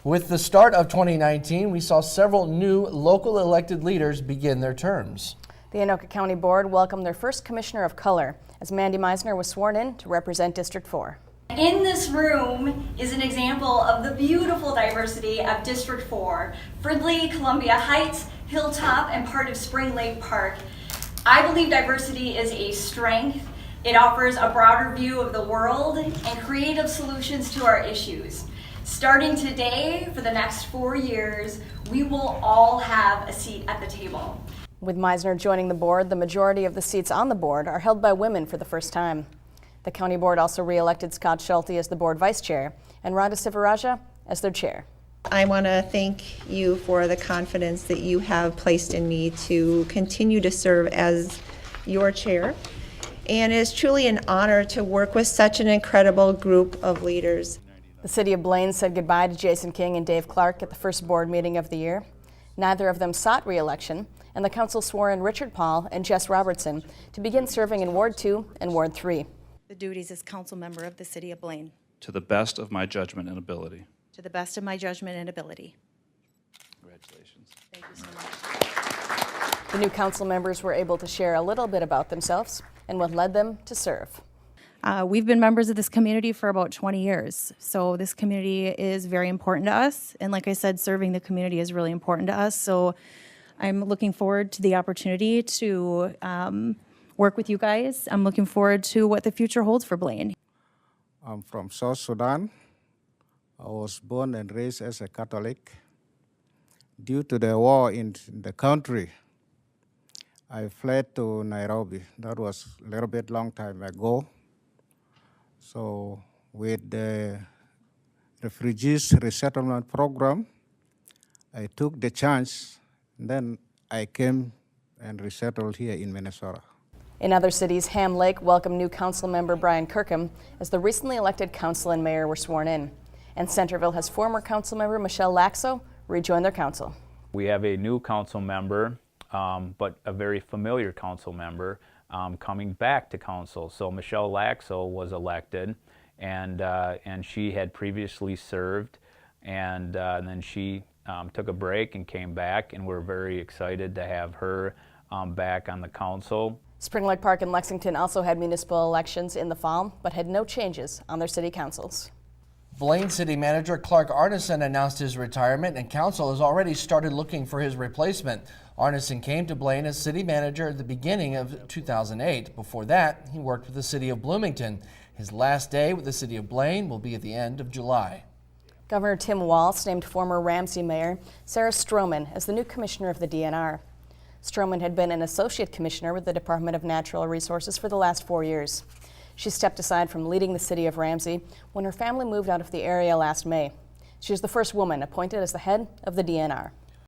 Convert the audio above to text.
With the start of 2019, we saw several new local elected leaders begin their terms. The Anoka County Board welcomed their first Commissioner of Color as Mandy Meisner was sworn in to represent District 4. In this room is an example of the beautiful diversity of District 4, Fridley, Columbia Heights, Hilltop, and part of Spring Lake Park. I believe diversity is a strength. It offers a broader view of the world and creative solutions to our issues. Starting today, for the next 4 years, we will all have a seat at the table. With Meisner joining the board, the majority of the seats on the board are held by women for the first time. The county board also re-elected Scott Schulte as the board vice chair and Rhonda Sivaraja as their chair. I want to thank you for the confidence that you have placed in me to continue to serve as your chair. And it is truly an honor to work with such an incredible group of leaders. The city of Blaine said goodbye to Jason King and Dave Clark at the first board meeting of the year. Neither of them sought re-election, and the council swore in Richard Paul and Jess Robertson to begin serving in Ward 2 and Ward 3. The duties as council member of the city of Blaine. To the best of my judgment and ability. To the best of my judgment and ability. Congratulations. Thank you so much. The new council members were able to share a little bit about themselves and what led them to serve. We've been members of this community for about 20 years. So this community is very important to us. And like I said, serving the community is really important to us. So I'm looking forward to the opportunity to work with you guys. I'm looking forward to what the future holds for Blaine. I'm from South Sudan. I was born and raised as a Catholic. Due to the war in the country, I fled to Nairobi. That was a little bit long time ago. So with the refugees resettlement program, I took the chance, and then I came and resettled here in Minnesota. In other cities, Ham Lake welcomed new council member Brian Kirkham as the recently elected council and mayor were sworn in. And Centerville has former council member Michelle Laxo rejoin their council. We have a new council member, but a very familiar council member coming back to council. So Michelle Laxo was elected, and she had previously served, and then she took a break and came back, and we're very excited to have her back on the council. Spring Lake Park and Lexington also had municipal elections in the fall, but had no changes on their city councils. Blaine City Manager Clark Arneson announced his retirement, and council has already started looking for his replacement. Arneson came to Blaine as city manager at the beginning of 2008. Before that, he worked with the city of Bloomington. His last day with the city of Blaine will be at the end of July. Governor Tim Walz named former Ramsey Mayor Sarah Stroman as the new commissioner of the DNR. Stroman had been an associate commissioner with the Department of Natural Resources for the last 4 years. She stepped aside from leading the city of Ramsey when her family moved out of the area last May. She is the first woman appointed as the head of the DNR.